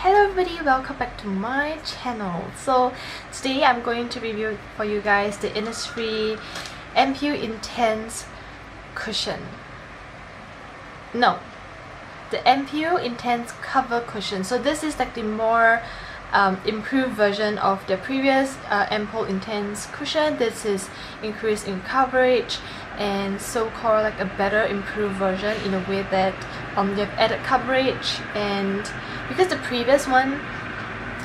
Hello everybody, welcome back to my channel. So today I'm going to review for you guys the Innisfree Ampoule Intense Cushion. No, the Ampoule Intense Cover Cushion. So this is like the more improved version of the previous Ampoule Intense Cushion. This is increased in coverage and so-called like a better improved version in a way that they have added coverage, and because the previous one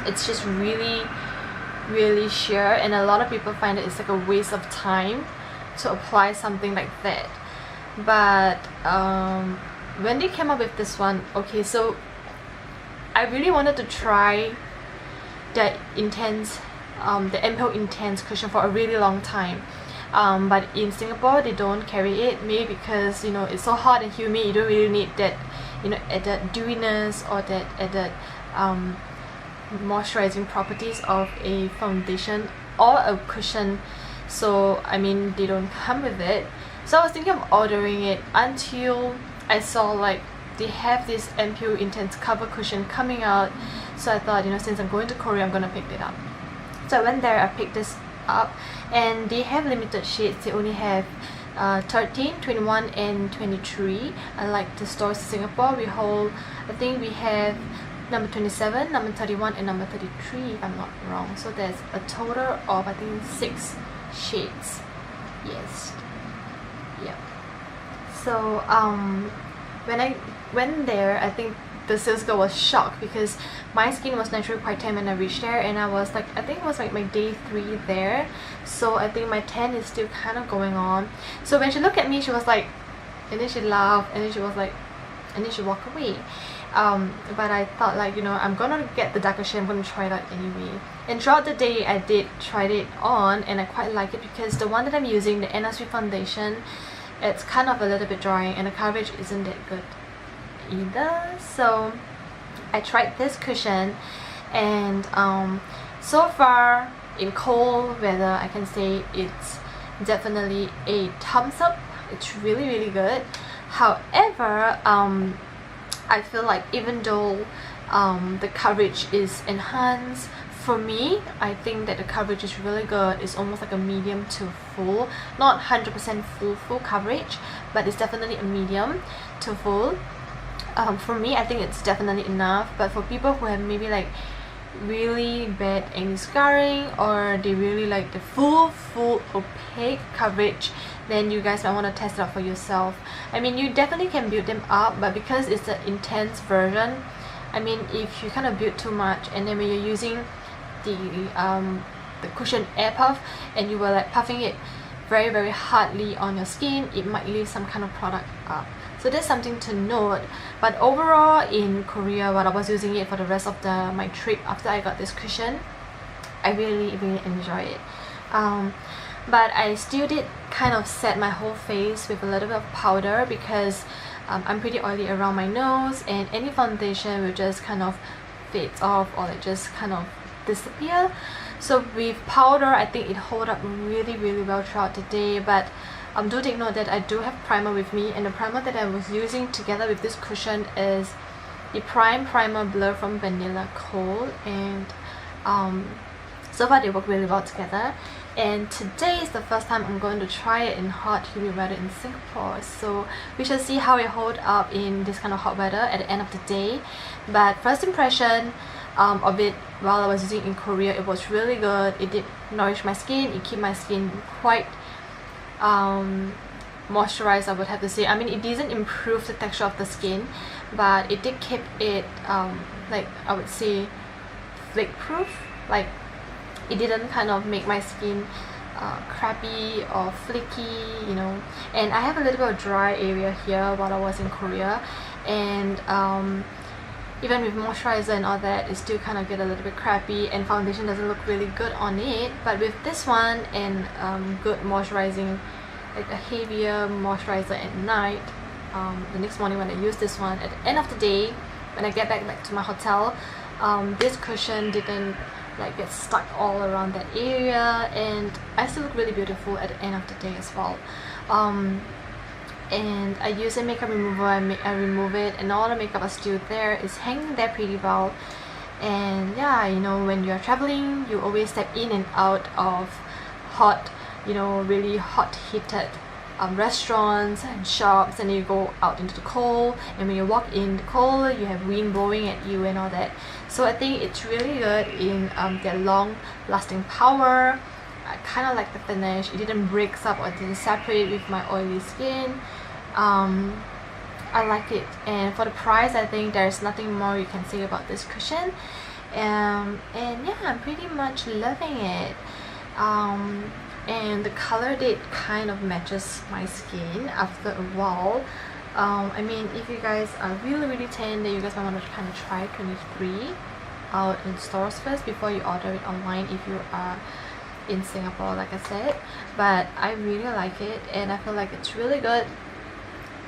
it's just really sheer, and a lot of people find that it's like a waste of time to apply something like that. But when they came up with this one, okay, so I really wanted to try the Ampoule Intense Cushion for a really long time. But in Singapore they don't carry it, maybe because you know it's so hot and humid. You don't really need that, you know, added dewiness or that added moisturizing properties of a foundation or a cushion. So I mean, they don't come with it. So I was thinking of ordering it until I saw like they have this Ampoule Intense Cover Cushion coming out. So I thought, you know, since I'm going to Korea, I'm gonna pick it up. So I went there, I picked this up, and they have limited shades. They only have 13, 21 and 23. Unlike the stores in Singapore, we hold, I think we have number 27, number 31 and number 33 if I'm not wrong. So there's a total of I think 6 shades. Yes, yeah. So when I went there, I think the sales girl was shocked because my skin was naturally quite tan when I reached there, and I was like, I think it was like my day 3 there, so I think my tan is still kind of going on. So when she looked at me, she was like, and then she laughed, and then she was like, and then she walked away. But I thought, like, you know, I'm gonna get the darker shade, I'm gonna try it out anyway. And throughout the day I did try it on, and I quite like it because the one that I'm using, the Innisfree foundation, it's kind of a little bit drying and the coverage isn't that good either. So I tried this cushion, and so far in cold weather I can say it's definitely a thumbs up. It's really good. However, I feel like even though the coverage is enhanced, for me I think that the coverage is really good. It's almost like a medium to full, not 100% full coverage, but it's definitely a medium to full. For me, I think it's definitely enough, but for people who have maybe like really bad acne scarring, or they really like the full opaque coverage, then you guys might want to test it out for yourself. I mean, you definitely can build them up, but because it's the intense version, I mean, if you kind of build too much and then when you're using the cushion air puff and you were like puffing it very hardly on your skin, it might leave some kind of product up. So that's something to note. But overall in Korea, while I was using it for the rest of my trip after I got this cushion, I really enjoy it. But I still did kind of set my whole face with a little bit of powder because I'm pretty oily around my nose, and any foundation will just kind of fades off or like just kind of disappear. So with powder, I think it holds up really well throughout the day. But do take note that I do have primer with me, and the primer that I was using together with this cushion is the Primer Blur from Vanilla Cold, and so far they work really well together. And today is the first time I'm going to try it in hot humid weather in Singapore, so we shall see how it holds up in this kind of hot weather at the end of the day. But first impression of it while I was using it in Korea, it was really good. It did nourish my skin, it kept my skin quite moisturized, I would have to say. I mean, it didn't improve the texture of the skin, but it did keep it like, I would say, flake proof. Like, it didn't kind of make my skin crappy or flaky, you know. And I have a little bit of dry area here while I was in Korea, and even with moisturizer and all that, it still kind of get a little bit crappy, and foundation doesn't look really good on it. But with this one and good moisturizing, like a heavier moisturizer at night, the next morning when I use this one, at the end of the day when I get back to my hotel, this cushion didn't like get stuck all around that area, and I still look really beautiful at the end of the day as well. and I use a makeup remover. I remove it and all the makeup is still there. It's hanging there pretty well, And yeah, you know, when you're traveling, you always step in and out of hot, you know, really hot heated restaurants and shops, and you go out into the cold, and when you walk in the cold, you have wind blowing at you and all that. So I think it's really good in their long lasting power. I kind of like the finish. It didn't break up or didn't separate with my oily skin. I like it, and for the price, I think there's nothing more you can say about this cushion. And yeah, I'm pretty much loving it. And the color date kind of matches my skin after a while. I mean, if you guys are really tan, then you guys might want to kind of try 23 out in stores first before you order it online if you are in Singapore, like I said. But I really like it, and I feel like it's really good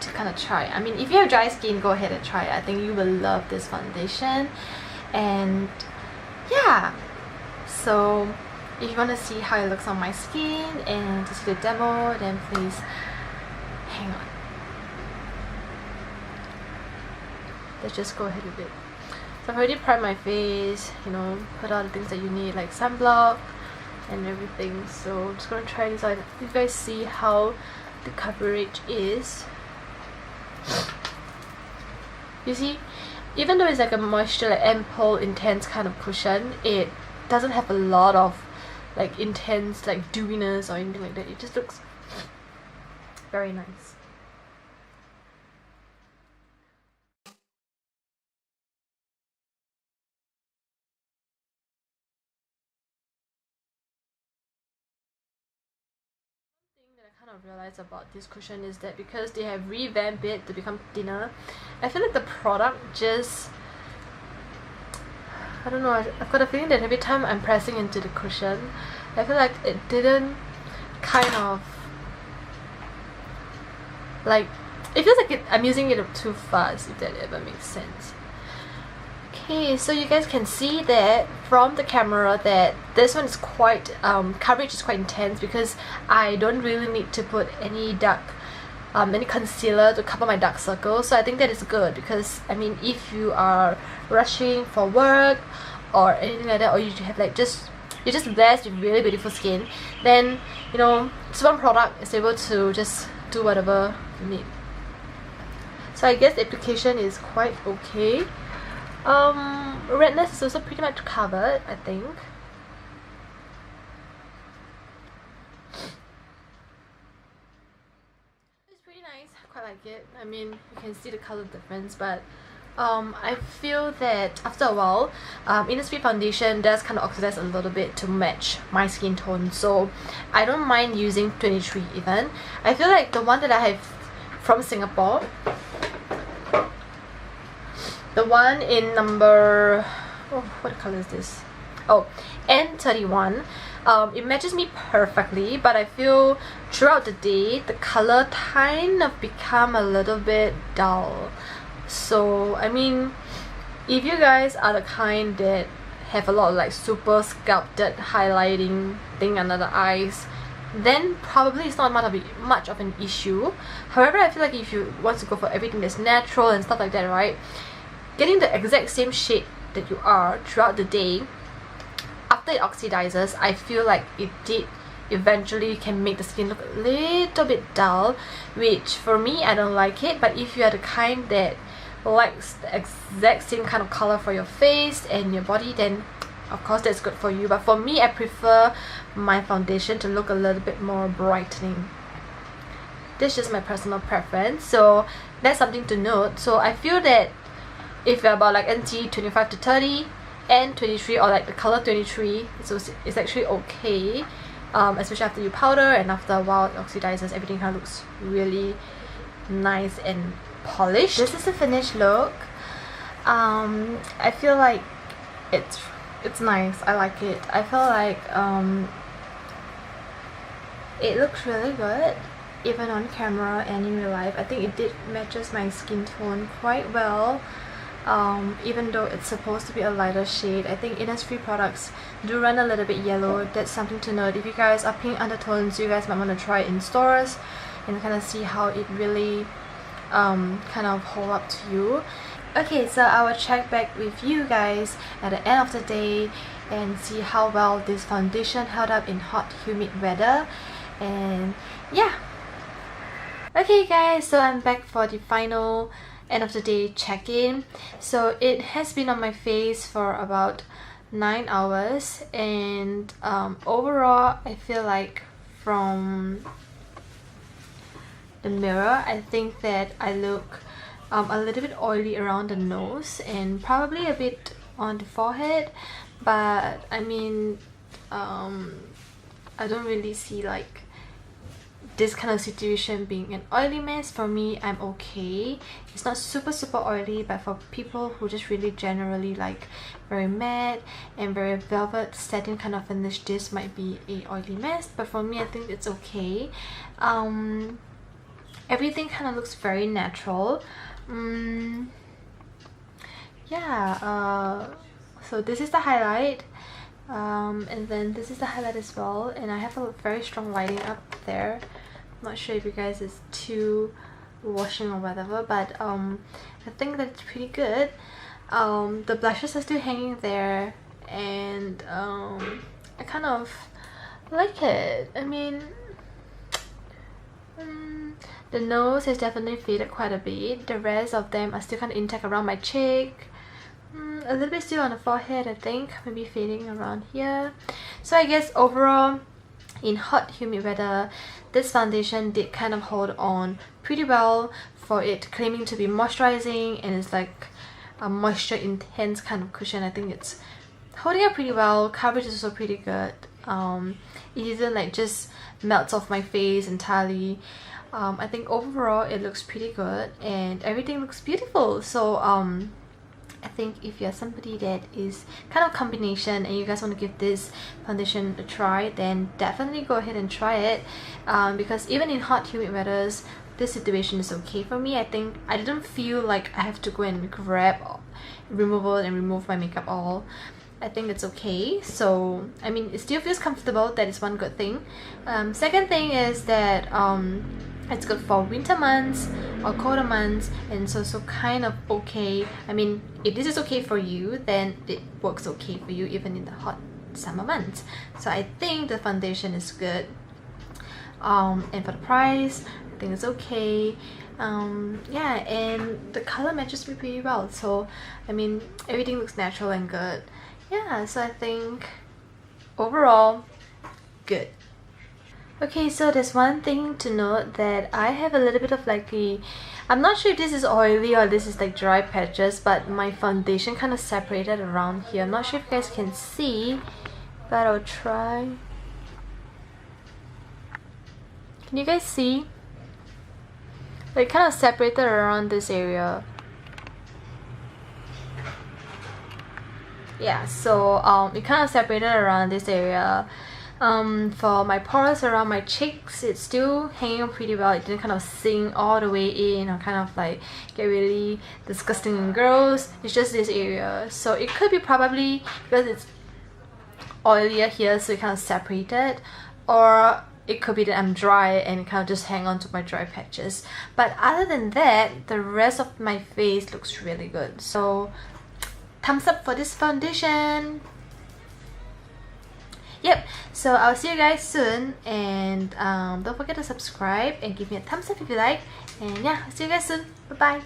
to kind of try. I mean, if you have dry skin, go ahead and try it. I think you will love this foundation. And yeah, so if you want to see how it looks on my skin and to see the demo, then please hang on. Let's just go ahead with it. So I've already primed my face, you know, put all the things that you need like sunblock and everything. So I'm just gonna try this out. You guys see how the coverage is. You see, even though it's like a moisture, like Ampoule intense kind of cushion, it doesn't have a lot of like intense like dewiness or anything like that. It just looks very nice. I kind of realized about this cushion is that because they have revamped it to become thinner, I feel like the product just, I don't know, I've got a feeling that every time I'm pressing into the cushion, I feel like it didn't kind of like, it feels like I'm using it up too fast, if that ever makes sense. Okay, so you guys can see that from the camera that this one is quite, coverage is quite intense because I don't really need to put any any concealer to cover my dark circles. So I think that is good because, I mean, if you are rushing for work or anything like that, or you have like you're just blessed with really beautiful skin, then, you know, this one product is able to just do whatever you need. So I guess the application is quite okay. Redness is also pretty much covered, I think. It's pretty nice, I quite like it. I mean, you can see the color difference, but I feel that after a while, Innisfree foundation does kind of oxidize a little bit to match my skin tone, so I don't mind using 23 even. I feel like the one that I have from Singapore, the one in number, oh, what color is this? Oh, N31. It matches me perfectly, but I feel throughout the day the color kind of become a little bit dull. So I mean, if you guys are the kind that have a lot of like super sculpted highlighting thing under the eyes, then probably it's not much of an issue. However, I feel like if you want to go for everything that's natural and stuff like that, right, getting the exact same shade that you are throughout the day, after it oxidizes, I feel like it did eventually can make the skin look a little bit dull, which for me, I don't like it. But if you are the kind that likes the exact same kind of color for your face and your body, then of course that's good for you. But for me, I prefer my foundation to look a little bit more brightening. This is just my personal preference, so that's something to note. So I feel that if you're about like NT 25 to 30 and 23, or like the color 23, so it's actually okay, especially after you powder and after a while it oxidizes, everything kind of looks really nice and polished. This is the finished look. I feel like it's nice. I like it. I feel like it looks really good even on camera and in real life. I think it matches my skin tone quite well. Even though it's supposed to be a lighter shade, I think Innisfree products do run a little bit yellow. That's something to note. If you guys are pink undertones, you guys might want to try it in stores and kind of see how it really kind of hold up to you. Okay, so I will check back with you guys at the end of the day and see how well this foundation held up in hot, humid weather. And yeah. Okay guys, so I'm back for the final end of the day check-in. So it has been on my face for about 9 hours, and overall I feel like from the mirror I think that I look a little bit oily around the nose and probably a bit on the forehead, but I mean I don't really see like this kind of situation being an oily mess. For me, I'm okay. It's not super oily, but for people who just really generally like very matte and very velvet satin kind of finish, this might be a oily mess, but for me I think it's okay. Everything kind of looks very natural. Yeah, so this is the highlight, and then this is the highlight as well, and I have a very strong lighting up there. I'm not sure if you guys is too washing or whatever, but I think that's pretty good. The blushes are still hanging there, and I kind of like it. I mean, the nose has definitely faded quite a bit. The rest of them are still kind of intact around my cheek. A little bit still on the forehead, I think. Maybe fading around here. So I guess overall, in hot, humid weather, this foundation did kind of hold on pretty well for it claiming to be moisturizing, and it's like a moisture intense kind of cushion. I think it's holding up pretty well. Coverage is also pretty good. It isn't like just melts off my face entirely. I think overall it looks pretty good and everything looks beautiful. So I think if you're somebody that is kind of combination and you guys want to give this foundation a try, then definitely go ahead and try it, because even in hot, humid weathers, this situation is okay for me. I think I didn't feel like I have to go and grab removal and remove my makeup all. I think it's okay. So I mean, it still feels comfortable. That is one good thing. Second thing is that it's good for winter months or colder months, and so kind of okay. I mean, if this is okay for you, then it works okay for you even in the hot summer months. So I think the foundation is good, and for the price I think it's okay. Yeah, and the color matches me pretty well, so I mean everything looks natural and good. Yeah, so I think overall good. Okay, so there's one thing to note, that I have a little bit of like I'm not sure if this is oily or this is like dry patches, but my foundation kind of separated around here. I'm not sure if you guys can see, but I'll try. Can you guys see? Like kind of separated around this area. Yeah, so it kind of separated around this area. For my pores around my cheeks, it's still hanging pretty well. It didn't kind of sink all the way in or kind of like get really disgusting and gross. It's just this area. So it could be probably because it's oilier here, so it kind of separated, or it could be that I'm dry and it kind of just hang on to my dry patches. But other than that, the rest of my face looks really good. So thumbs up for this foundation. Yep, so I'll see you guys soon, and don't forget to subscribe and give me a thumbs up if you like, and yeah, I'll see you guys soon. Bye bye.